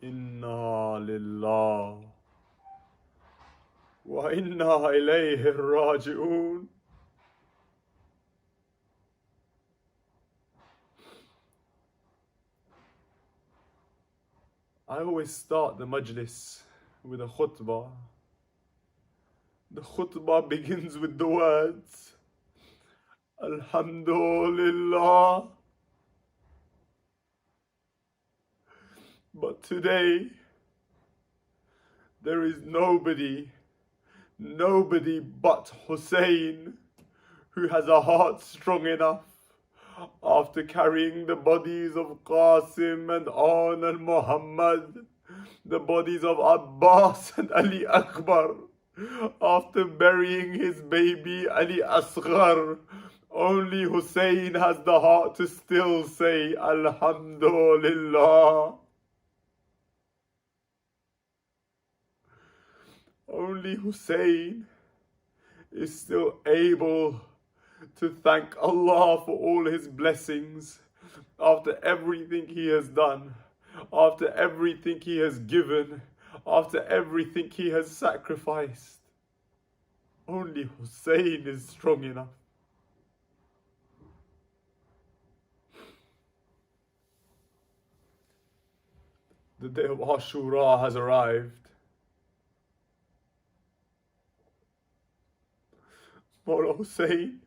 Inna lillah wa inna ilayhi raji'un. I always start the majlis with a khutbah. The khutbah begins with the words, Alhamdulillah. But today, there is nobody but Hussain who has a heart strong enough after carrying the bodies of Qasim and An and Muhammad, the bodies of Abbas and Ali Akbar, after burying his baby Ali Asghar. Only Hussain has the heart to still say Alhamdulillah. Only Hussain is still able to thank Allah for all his blessings after everything he has done, after everything he has given, after everything he has sacrificed. Only Hussain is strong enough. The day of Aashoor has arrived. Mawla Hussain,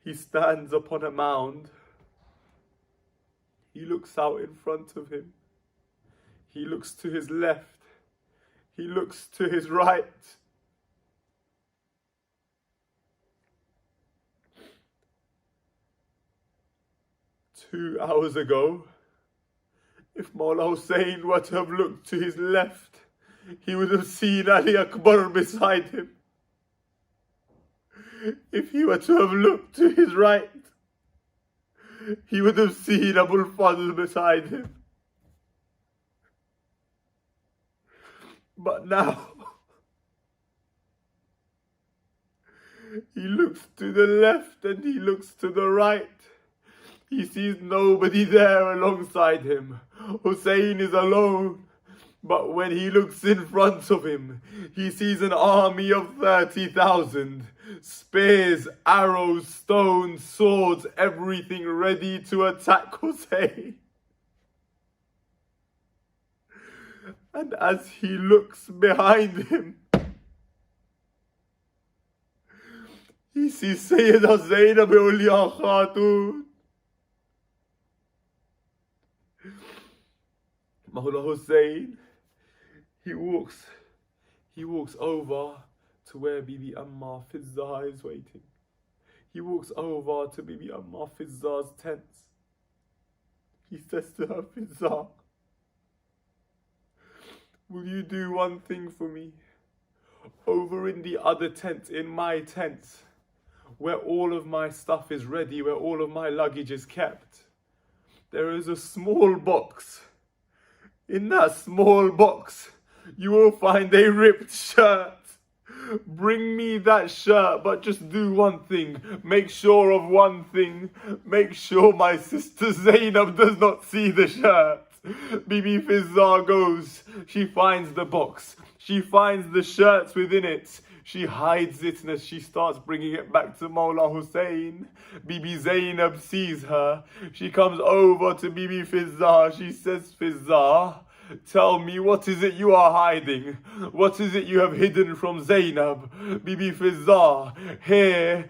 he stands upon a mound. He looks out in front of him. He looks to his left. He looks to his right. Two hours ago, if Mawla Hussain were to have looked to his left, he would have seen Ali Akbar beside him. If he were to have looked to his right, he would have seen Abul Fadl beside him. But now, he looks to the left and he looks to the right. He sees nobody there alongside him. Hussain is alone. But when he looks in front of him, he sees an army of 30,000. Spears, arrows, stones, swords, everything ready to attack Hussain. And as he looks behind him, he sees Sayyida Zainab Awliya Khatun. Mawla Hussain, he walks over to where Bibi Amma Fizzah is waiting. He walks over to Bibi Amma Fizzah's tent. He says to her, Fizzah, will you do one thing for me? Over in the other tent, in my tent, where all of my stuff is ready, where all of my luggage is kept, there is a small box. In that small box, you will find a ripped shirt. Bring me that shirt, but just do one thing. Make sure of one thing. Make sure my sister Zainab does not see the shirt. Bibi Fizzah goes. She finds the box. She finds the shirts within it. She hides it, and as she starts bringing it back to Mawla Hussain, Bibi Zainab sees her. She comes over to Bibi Fizzah. She says, Fizzah, tell me, what is it you are hiding? What is it you have hidden from Zainab? Bibi Fizzah, hear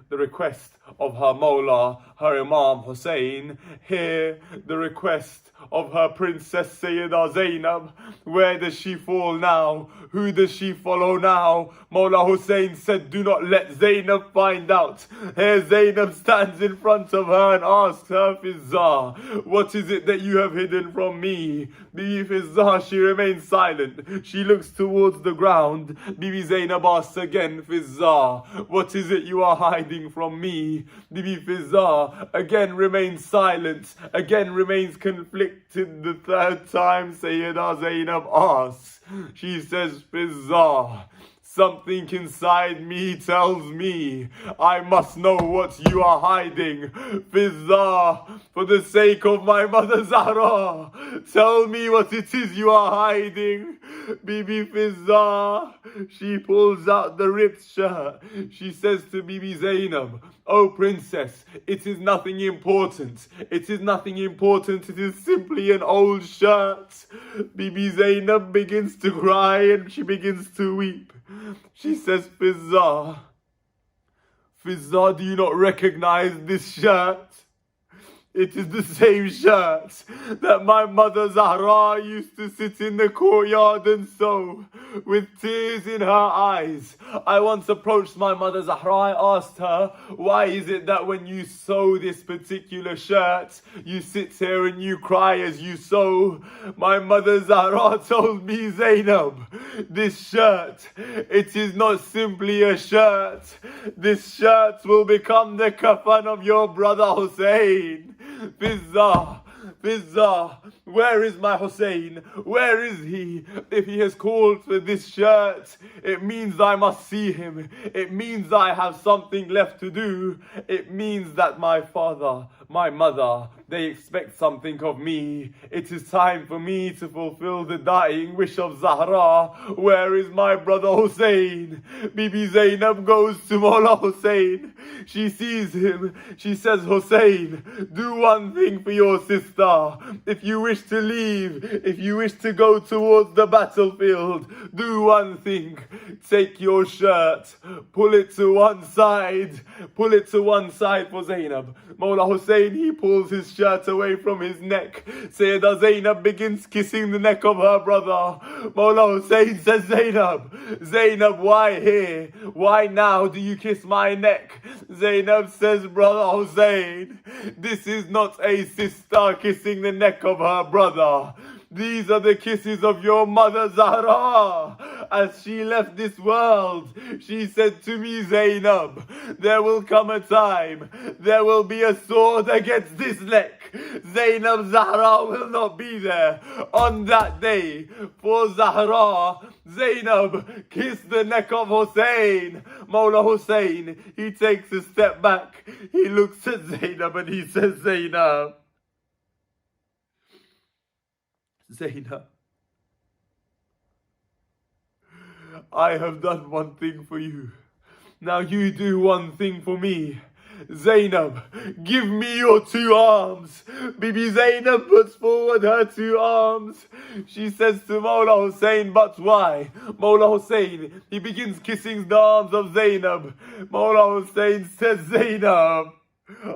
the request of her Mawla, her Imam Hussain. Hear the request of her Princess Sayyida Zainab. Where does she fall now? Who does she follow now? Mawla Hussain said, do not let Zainab find out. Here Zainab stands in front of her and asks her, Fizzah, what is it that you have hidden from me? Bibi Fizzah, she remains silent. She looks towards the ground. Bibi Zainab asks again, Fizzah, what is it you are hiding from me? Bibi Fizzah again remains silent, again remains conflicted. The third time Sayyida Zainab asks, she says, Fizzah, Something inside me tells me I must know what you are hiding. Fizza, for the sake of my mother Zahra, tell me what it is you are hiding. Bibi Fizza, she pulls out the ripped shirt. She says to Bibi Zainab, "Oh princess, it is nothing important. It is nothing important. It is simply an old shirt." Bibi Zainab begins to cry and she begins to weep. She says, Fizza, do you not recognize this shirt? It is the same shirt that my mother Zahra used to sit in the courtyard and sew, with tears in her eyes. I once approached my mother Zahra. I asked her, why is it that when you sew this particular shirt, you sit here and you cry as you sew? My mother Zahra told me, Zainab, this shirt, it is not simply a shirt. This shirt will become the kafan of your brother Hussein. Fizza, where is my Hussein? Where is he? If he has called for this shirt, it means I must see him. It means I have something left to do. It means that my father, my mother, they expect something of me. It is time for me to fulfill the dying wish of Zahra. Where is my brother Hussein? Bibi Zainab goes to Mawla Hussein. She sees him. She says, Hussein, do one thing for your sister. If you wish to leave, if you wish to go towards the battlefield, do one thing. Take your shirt, pull it to one side. Pull it to one side for Zainab. Mawla Hussein, he pulls his shirt away from his neck. Sayyidah Zainab begins kissing the neck of her brother. Mawla Hussein says, Zainab, why here? Why now do you kiss my neck? Zainab says, brother Hussein, this is not a sister kissing the neck of her brother. These are the kisses of your mother Zahra. As she left this world, she said to me, Zainab, there will come a time, there will be a sword against this neck. Zainab Zahra will not be there on that day. For Zahra, Zainab kissed the neck of Hussein. Mawla Hussein, he takes a step back. He looks at Zainab and he says, Zainab, I have done one thing for you. Now you do one thing for me. Zainab, give me your two arms. Bibi Zainab puts forward her two arms. She says to Mawla Hussein, but why? Mawla Hussein, he begins kissing the arms of Zainab. Mawla Hussein says, Zainab,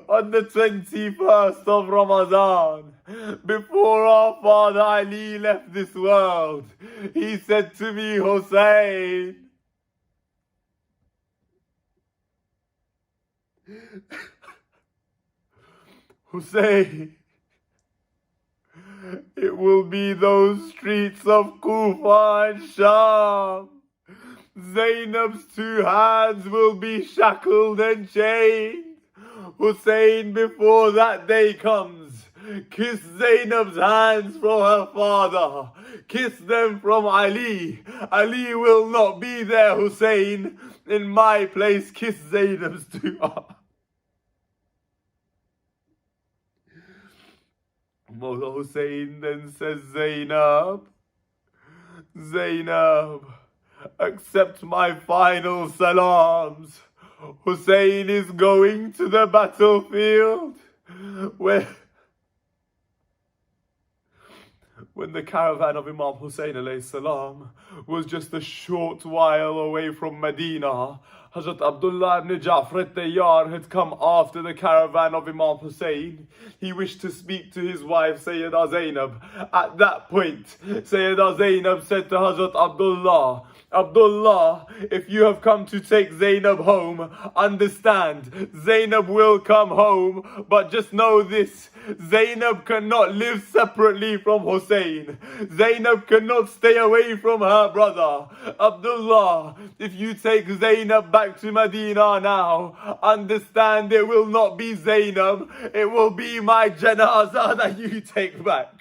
on the 21st of Ramadan, before our father Ali left this world, he said to me, Hussein, Hussein, it will be those streets of Kufa and Sham. Zainab's two hands will be shackled and chained. Hussein, before that day comes, kiss Zainab's hands from her father. Kiss them from Ali. Ali will not be there, Hussein. In my place, kiss Zainab's two arms. Mawla Hussein then says, Zainab, accept my final salams. Hussein is going to the battlefield. When the caravan of Imam Hussein alayhi salam was just a short while away from Medina, Hazrat Abdullah ibn Ja'far al-Tayyar had come after the caravan of Imam Hussein. He wished to speak to his wife Sayyidah Zainab. At that point, Sayyidah Zainab said to Hazrat Abdullah, if you have come to take Zainab home, understand, Zainab will come home, but just know this, Zainab cannot live separately from Hussein. Zainab cannot stay away from her brother. Abdullah, if you take Zainab back to Medina now, understand it will not be Zainab, it will be my janazah that you take back.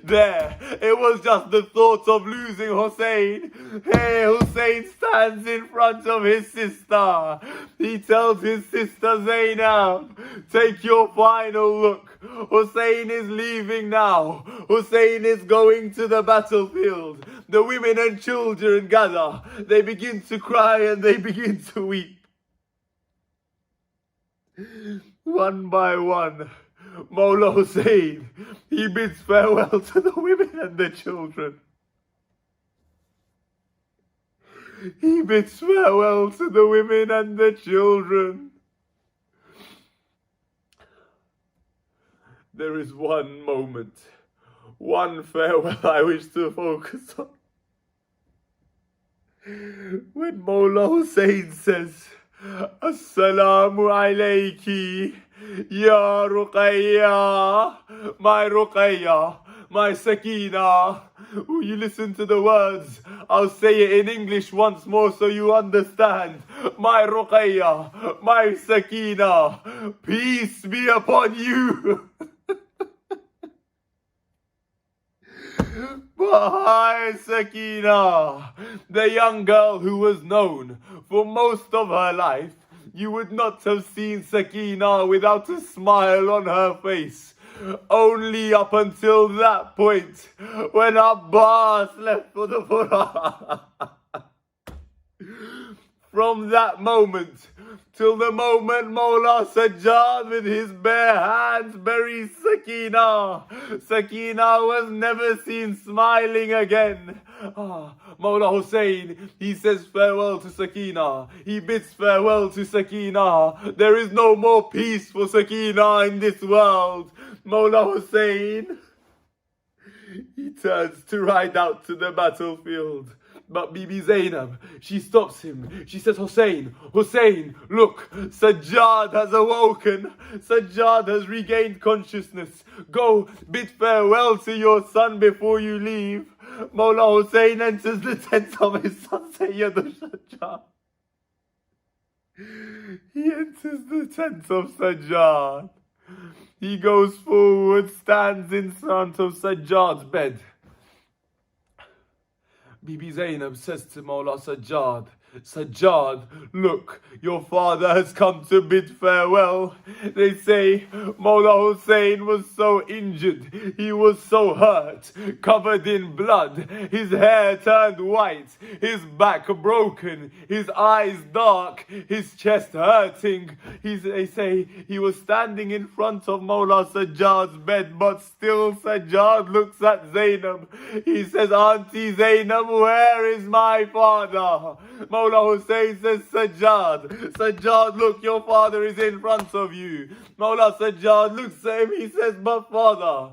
There, it was just the thought of losing Hussein. Hey Hussein stands in front of his sister. He tells his sister Zainab, take your final look. Hussein is leaving now. Hussein is going to the battlefield. The women and children gather. They begin to cry and they begin to weep. One by one, Mawla Hussein, he bids farewell to the women and the children. He bids farewell to the women and the children. There is one moment, one farewell I wish to focus on. When Mawla Hussein says, Assalamu alayki, Ya Ruqayya, my Ruqayya, my Sakina. Will you listen to the words? I'll say it in English once more so you understand. My Ruqayya, my Sakina, peace be upon you. But Sakina, the young girl who was known for most of her life, you would not have seen Sakina without a smile on her face. Only up until that point, when Abbas left for the Furat. From that moment till the moment Mawla Sajjad with his bare hands buries Sakina. Sakina was never seen smiling again. Mawla Hussein, he says farewell to Sakina. He bids farewell to Sakina. There is no more peace for Sakina in this world. Mawla Hussein, he turns to ride out to the battlefield. But Bibi Zainab, she stops him. She says, Hussein, Hussein, look, Sajjad has awoken. Sajjad has regained consciousness. Go, bid farewell to your son before you leave. Mawla Hussein enters the tent of his son, Sayyid Sajjad. He enters the tent of Sajjad. He goes forward, stands in front of Sajjad's bed. Bibi Zainab says to Mawla Sajjad, Sajjad, look, your father has come to bid farewell. They say Mawla Hussein was so injured, he was so hurt, covered in blood, his hair turned white, his back broken, his eyes dark, his chest hurting. They say he was standing in front of Mawla Sajjad's bed, but still Sajjad looks at Zainab. He says, Auntie Zainab, where is my father? Mawla Hussein says, Sajjad, Sajjad, look, your father is in front of you. Mawla Sajjad looks at him, he says, but father,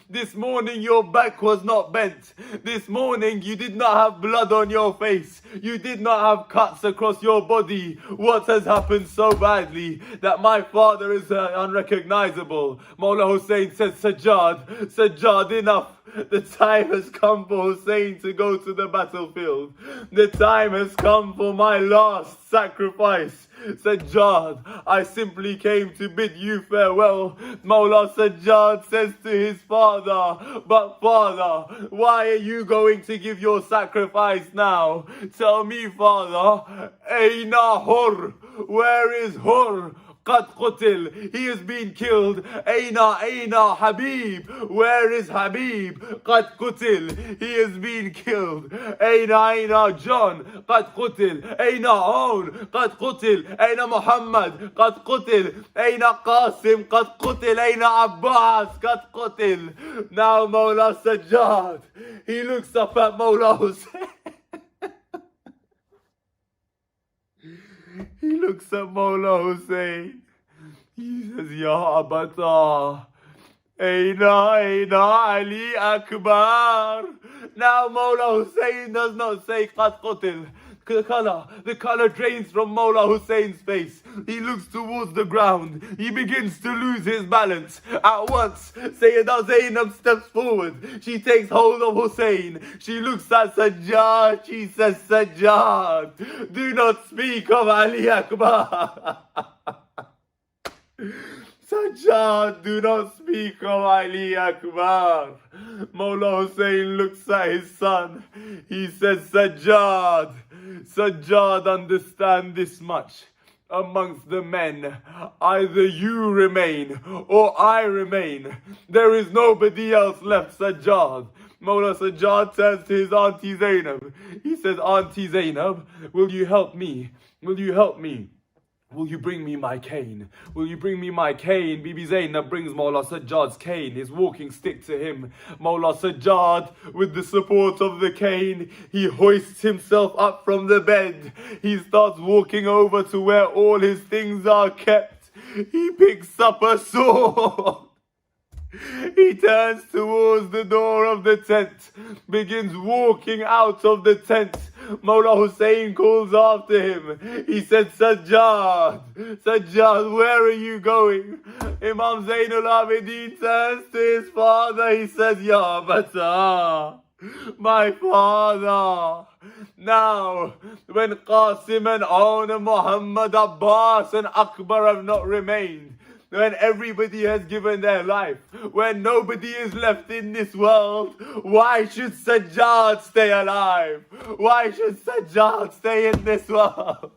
this morning your back was not bent. This morning you did not have blood on your face. You did not have cuts across your body. What has happened so badly that my father is unrecognizable? Mawla Hussein says, Sajjad, enough. The time has come for Hussein to go to the battlefield. The time has come for my last sacrifice. Sajjad, I simply came to bid you farewell. Mawla Sajjad says to his father, but father, why are you going to give your sacrifice now? Tell me, father, Aina Hur? Where is Hur? قد قتل, he has been killed. Aina Habib, where is Habib? قد قتل, he has been killed. Aina John, قد قتل. Aina Aun, قد قتل. Aina Muhammad, قد قتل. Aina Qasim, قد قتل. Aina Abbas, قد قتل. Now Mawla Sajjad, he looks up at Mawla Hussein. He looks at Mawla Hussein. He says, Ya Abata, Aina Ali Akbar. Now Mawla Hussein does not say Qad Qutil. The color drains from Mawla Hussein's face. He looks towards the ground. He begins to lose his balance. At once, Sayyidah Zainab steps forward. She takes hold of Hussein. She looks at Sajjad. She says, Sajjad, do not speak of Ali Akbar. Sajjad, do not speak of Ali Akbar. Mawla Hussain looks at his son. He says, Sajjad, Sajjad, understand this much. Amongst the men, either you remain or I remain. There is nobody else left, Sajjad. Mawla Sajjad turns to his Auntie Zainab. He says, Auntie Zainab, will you help me? Will you help me? Will you bring me my cane? Will you bring me my cane? Bibi Zainab brings Mawla Sajjad's cane, his walking stick to him. Mawla Sajjad, with the support of the cane, he hoists himself up from the bed. He starts walking over to where all his things are kept. He picks up a sword. He turns towards the door of the tent, begins walking out of the tent. Mawla Hussain calls after him. He said, Sajjad, Sajjad, where are you going? Imam Zainul Abidin turns to his father. He says, Ya Bata, my father. Now, when Qasim and Aun, Muhammad, Abbas and Akbar have not remained, when everybody has given their life, when nobody is left in this world, why should Sajjad stay alive? Why should Sajjad stay in this world?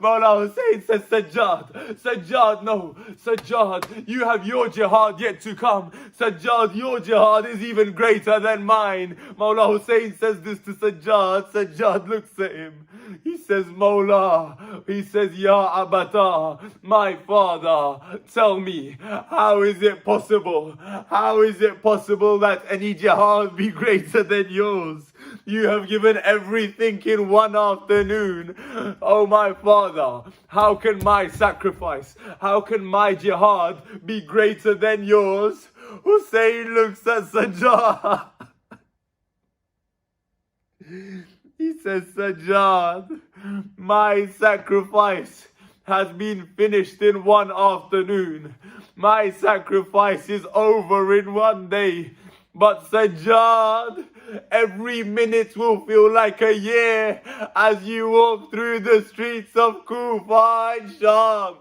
Mawla Hussain says, Sajjad, Sajjad, no, Sajjad, you have your jihad yet to come. Sajjad, your jihad is even greater than mine. Mawla Hussain says this to Sajjad. Sajjad looks at him. He says, Mawla, he says, Ya Abata, my father, tell me, how is it possible? How is it possible that any jihad be greater than yours? You have given everything in one afternoon. Oh my father, how can my sacrifice, how can my jihad be greater than yours? Hussain looks at Sajjad. He says, Sajjad, my sacrifice has been finished in one afternoon. My sacrifice is over in one day. But Sajjad, every minute will feel like a year as you walk through the streets of Kufa and Sham,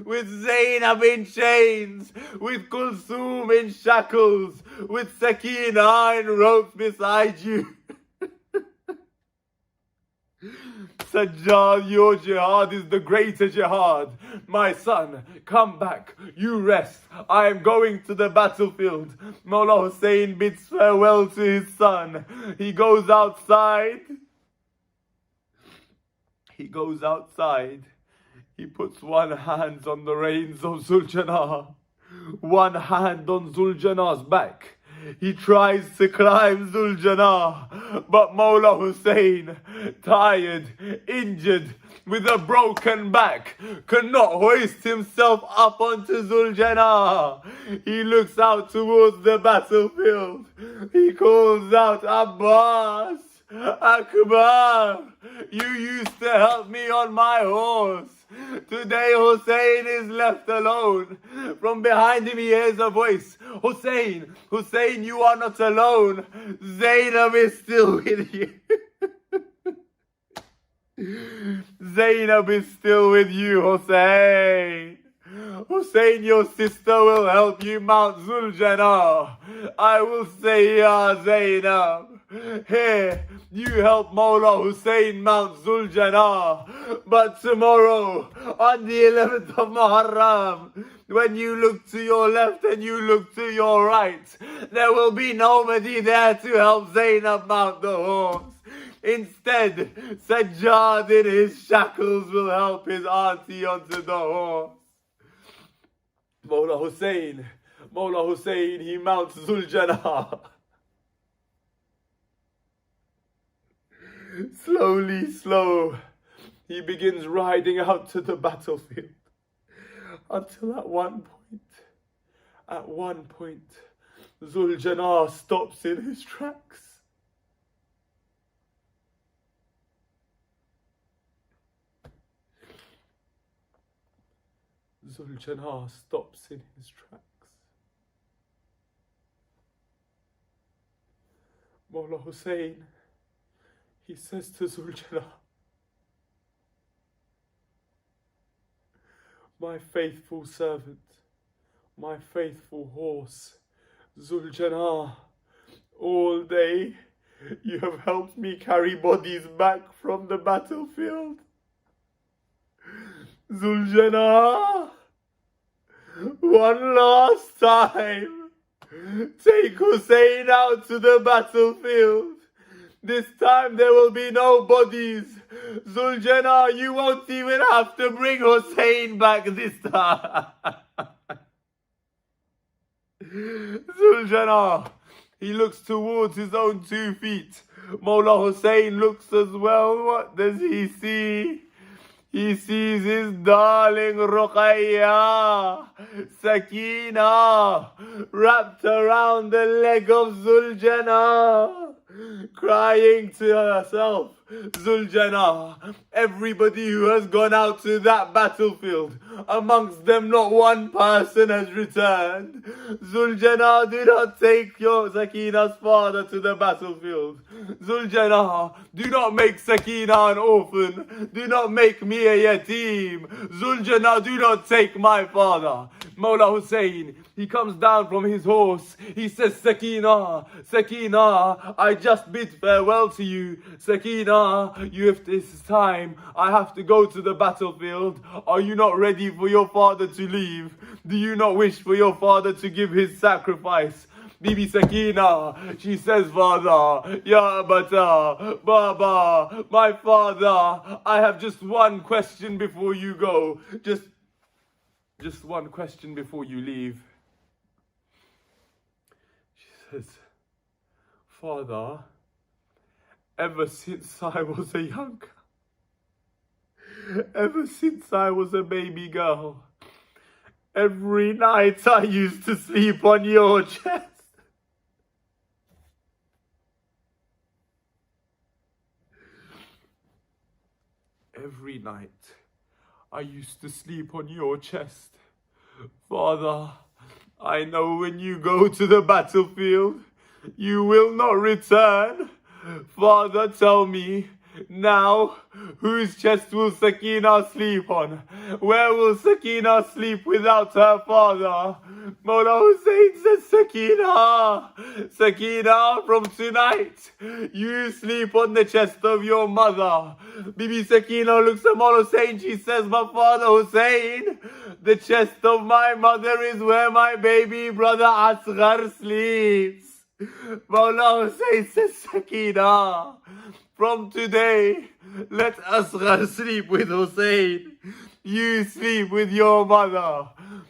with Zainab in chains, with Kulsum in shackles, with Sakina in ropes beside you. Sajjad, your jihad is the greater jihad. My son, come back. You rest. I am going to the battlefield. Mawla Hussain bids farewell to his son. He goes outside. He goes outside. He puts one hand on the reins of Zuljanah, one hand on Zuljanah's back. He tries to climb Zuljanah, but Mawla Hussain, tired, injured, with a broken back, cannot hoist himself up onto Zuljanah. He looks out towards the battlefield. He calls out, Abbas, Akbar, you used to help me on my horse. Today Hussain is left alone. From behind him he hears a voice. Hussain, Hussain, you are not alone. Zainab is still with you. Zainab is still with you, Hussain. Hussain, your sister will help you mount Zuljanah. I will say, Ya Zainab, here, you help Mawla Hussain mount Zuljanah. But tomorrow, on the 11th of Muharram, when you look to your left and you look to your right, there will be nobody there to help Zainab mount the horse. Instead, Sajjad in his shackles will help his auntie onto the horse. Mawla Hussain, he mounts Zuljanah. Slowly, he begins riding out to the battlefield. Until at one point, Zuljanah stops in his tracks. Zuljanah stops in his tracks. Mawla Hussain, he says to Zuljanah, my faithful servant, my faithful horse, Zuljanah. All day you have helped me carry bodies back from the battlefield. Zuljanah, one last time, take Hussain out to the battlefield. This time there will be no bodies. Zuljanah, you won't even have to bring Hussain back this time. Zuljanah, he looks towards his own 2 feet. Mawla Hussain looks as well. What does he see? He sees his darling Ruqayya, Sakina, wrapped around the leg of Zuljanah, crying to herself, Zuljanah, everybody who has gone out to that battlefield, amongst them not one person has returned. Zuljanah, do not take your Sakina's father to the battlefield. Zuljanah, do not make Sakina an orphan. Do not make me a yatim. Zuljanah, do not take my father. Mawla Hussain, he comes down from his horse. He says, Sakina, Sakina, I just bid farewell to you. Sakina, if this is time, I have to go to the battlefield. Are you not ready for your father to leave? Do you not wish for your father to give his sacrifice? Bibi Sakina, she says, Father, Ya Abata, Baba, my father, I have just one question before you go. Just one question before you leave. She says, Father, ever since I was a ever since I was a baby girl, every night I used to sleep on your chest. Every night I used to sleep on your chest. Father, I know when you go to the battlefield, you will not return. Father, tell me, now, whose chest will Sakina sleep on? Where will Sakina sleep without her father? Mawla Hussain says, Sakina, Sakina, from tonight, you sleep on the chest of your mother. Bibi Sakina looks at Mawla Hussain, she says, my father Hussain, the chest of my mother is where my baby brother Asghar sleeps. Mawla Hussain says, Sakina, from today, let Asghar sleep with Hussain. You sleep with your mother.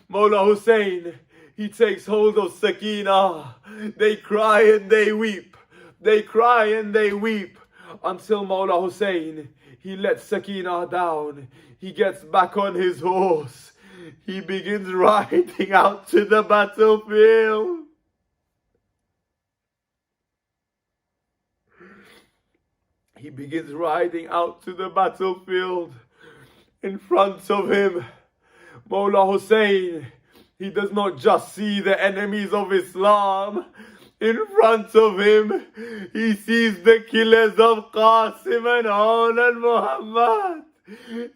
Mawla Hussain, he takes hold of Sakina. They cry and they weep. They cry and they weep until Mawla Hussain, he lets Sakina down. He gets back on his horse. He begins riding out to the battlefield. He begins riding out to the battlefield. In front of him, Mawla Hussain, he does not just see the enemies of Islam. In front of him, he sees the killers of Qasim and Aun and Muhammad.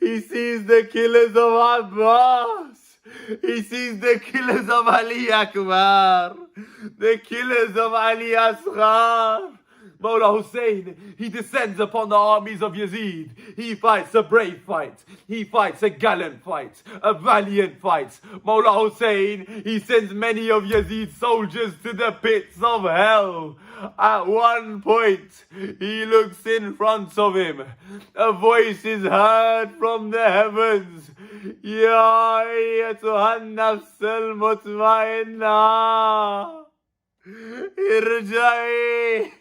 He sees the killers of Abbas. He sees the killers of Ali Akbar. The killers of Ali Asghar. Mawla Hussain, he descends upon the armies of Yazid. He fights a brave fight. He fights a gallant fight. A valiant fight. Mawla Hussain, he sends many of Yazid's soldiers to the pits of hell. At one point, he looks in front of him. A voice is heard from the heavens. Ya ayyatuhan nafs al-mutmainnah. Irja'i.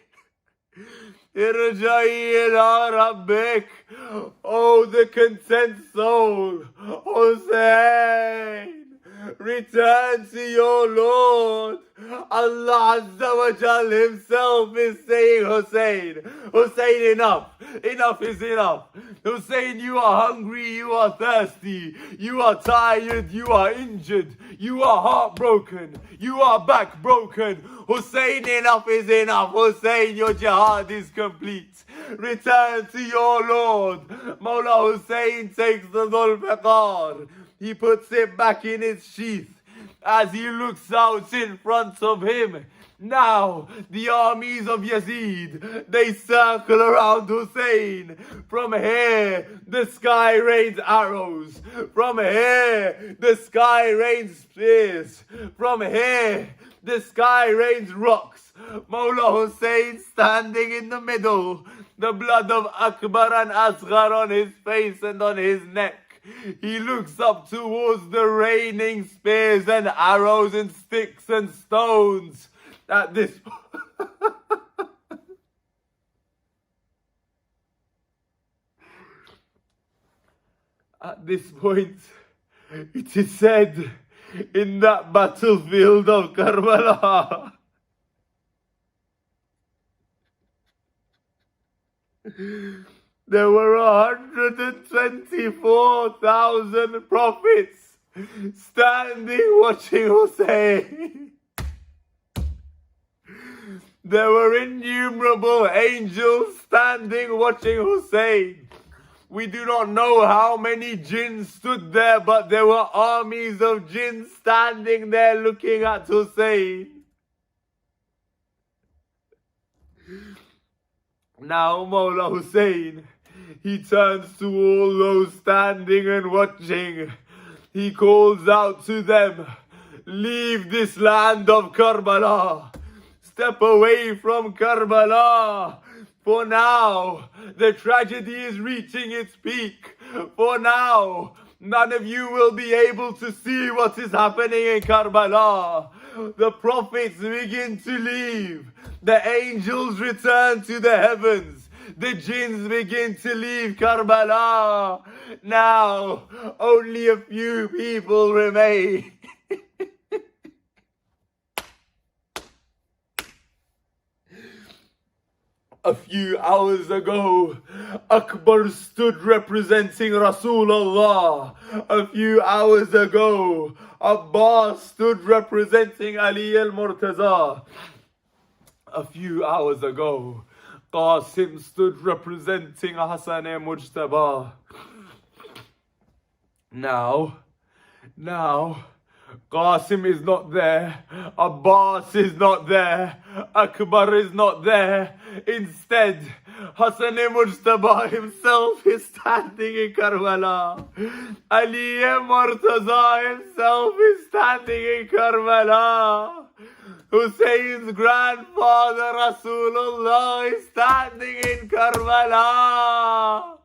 Irja'i ila rabbik. Oh, the content soul, Hussain, return to your Lord. Allah Azza wa Jal himself is saying, Hussain, Hussain, enough. Enough is enough. Hussain, you are hungry, you are thirsty, you are tired, you are injured, you are heartbroken, you are back broken. Hussain, enough is enough. Hussain, your jihad is complete. Return to your Lord. Mawla Hussain takes the Dhul Fiqar. He puts it back in its sheath as he looks out in front of him. Now, the armies of Yazid, they circle around Hussein. From here, the sky rains arrows. From here, the sky rains spears. From here, the sky rains rocks. Mawla Hussein standing in the middle, the blood of Akbar and Asghar on his face and on his neck. He looks up towards the raining spears and arrows and sticks and stones. At this point, it is said in that battlefield of Karbala, there were 124,000 prophets standing watching Hussein. There were innumerable angels standing watching Hussein. We do not know how many jinns stood there, but there were armies of jinns standing there looking at Hussein. Now Mawla Hussein, he turns to all those standing and watching. He calls out to them, leave this land of Karbala. Step away from Karbala. For now, the tragedy is reaching its peak. For now, none of you will be able to see what is happening in Karbala. The prophets begin to leave. The angels return to the heavens. The jinns begin to leave Karbala. Now, only a few people remain. A few hours ago, Akbar stood representing Rasulullah. A few hours ago, Abbas stood representing Ali al-Murtaza. A few hours ago, Qasim stood representing Hassan Mujtaba. Now, Qasim is not there, Abbas is not there, Akbar is not there. Instead, Hassan Mujtaba himself is standing in Karbala. Ali Murtaza himself is standing in Karbala. Hussein's grandfather Rasulullah is standing in Karbala.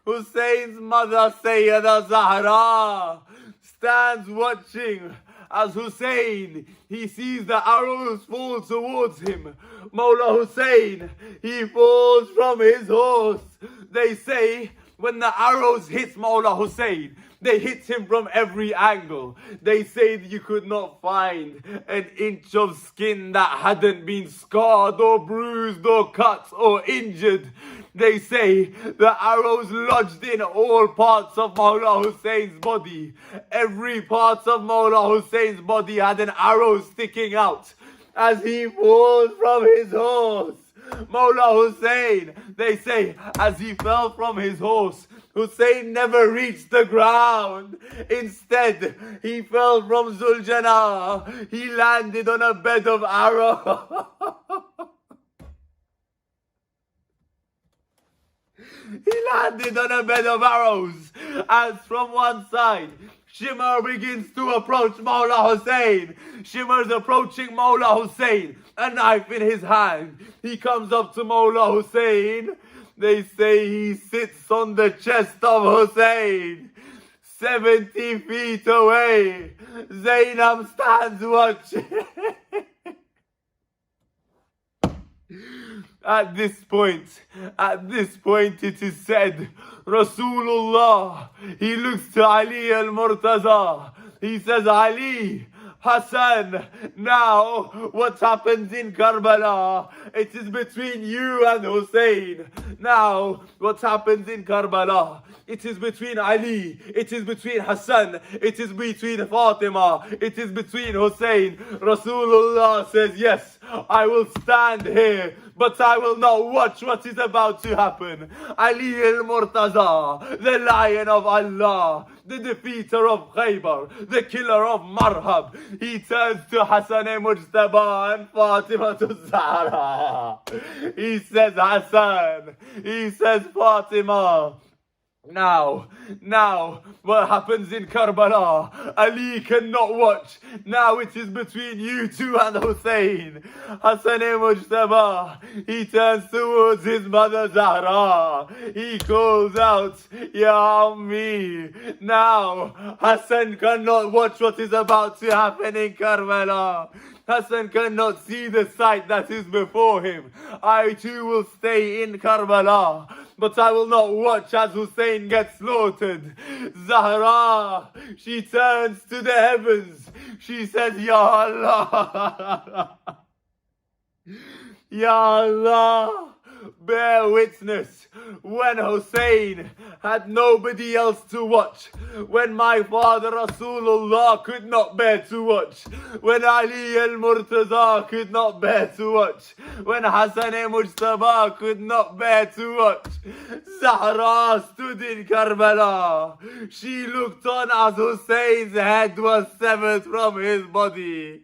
Hussein's mother Sayyida Zahra stands watching as Hussein, he sees the arrows fall towards him. Mawla Hussein, he falls from his horse. They say when the arrows hit Mawla Hussein, they hit him from every angle. They say that you could not find an inch of skin that hadn't been scarred or bruised or cut or injured. They say the arrows lodged in all parts of Mawla Hussein's body. Every part of Mawla Hussein's body had an arrow sticking out as he falls from his horse. Mawla Hussein, they say, as he fell from his horse, Hussein never reached the ground. Instead, he fell from Zuljana. He landed on a bed of arrows. He landed on a bed of arrows, as from one side, Shimmer begins to approach Mawla Hussein. Shimmer's approaching Mawla Hussein, a knife in his hand. He comes up to Mawla Hussein. They say he sits on the chest of Hussein. 70 feet away, Zainab stands watching. At this point, it is said, Rasulullah, he looks to Ali al-Murtaza. He says, Ali, Hassan, now what happens in Karbala, it is between you and Hussein. Now what happens in Karbala, it is between Ali, it is between Hassan, it is between Fatima, it is between Hussein. Rasulullah says, yes, I will stand here, but I will not watch what is about to happen. Ali al-Murtaza, the lion of Allah, the defeater of Khaybar, the killer of Marhab, he turns to Hassan Mujtaba and Fatima to Zahra. He says, Hassan, he says, Fatima, now, what happens in Karbala, Ali cannot watch. Now it is between you two and Hussein. Hassan Mujtaba, he turns towards his mother Zahra. He calls out, Ya Ammi. Now, Hassan cannot watch what is about to happen in Karbala. Hassan cannot see the sight that is before him. I too will stay in Karbala, but I will not watch as Hussein gets slaughtered. Zahra, she turns to the heavens. She says, Ya Allah, Ya Allah, bear witness, when Hussein had nobody else to watch, when my father Rasulullah could not bear to watch, when Ali al-Murtaza could not bear to watch, when Hassan Mujtaba could not bear to watch, Zahra stood in Karbala. She looked on as Hussein's head was severed from his body.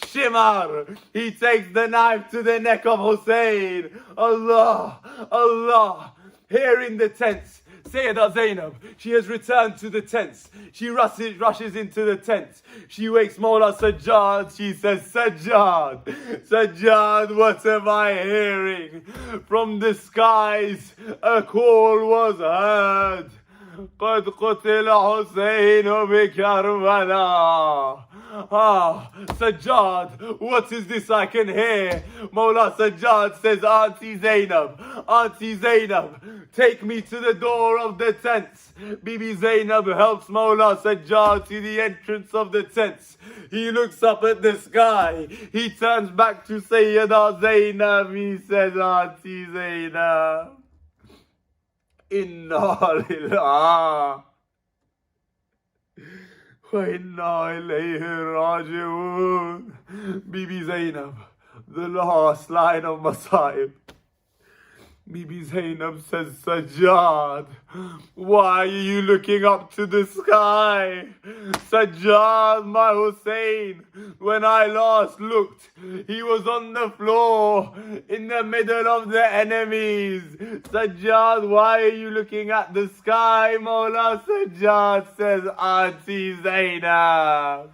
Shimar, he takes the knife to the neck of Hussein. Allah, Allah. Here in the tents, Sayyidah Zainab, she has returned to the tents. She rushes into the tent. She wakes Mawla Sajjad. She says, Sajjad, Sajjad, what am I hearing? From the skies, a call was heard. قد قتل حسين بكربلاء. Sajjad, what is this I can hear? Mawla Sajjad says, Auntie Zainab, take me to the door of the tents. Bibi Zainab helps Mawla Sajjad to the entrance of the tents. He looks up at the sky. He turns back to Sayyidah Zainab. He says, Auntie Zainab, Inna lillah wa inna ilayhi raji'un. Bibi Zainab, the last line of Masaib. Bibi Zainab says, Sajjad, why are you looking up to the sky? Sajjad, my Hussein, when I last looked, he was on the floor in the middle of the enemies. Sajjad, why are you looking at the sky? Mawla Sajjad says, Auntie Zainab,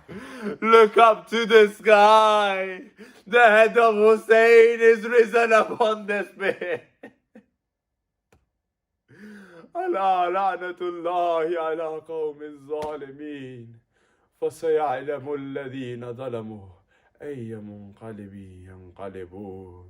look up to the sky. The head of Hussein is risen upon the spear. ألا لعنة الله على قوم الظالمين فسيعلم الذين ظلموا أي منقلب ينقلبون.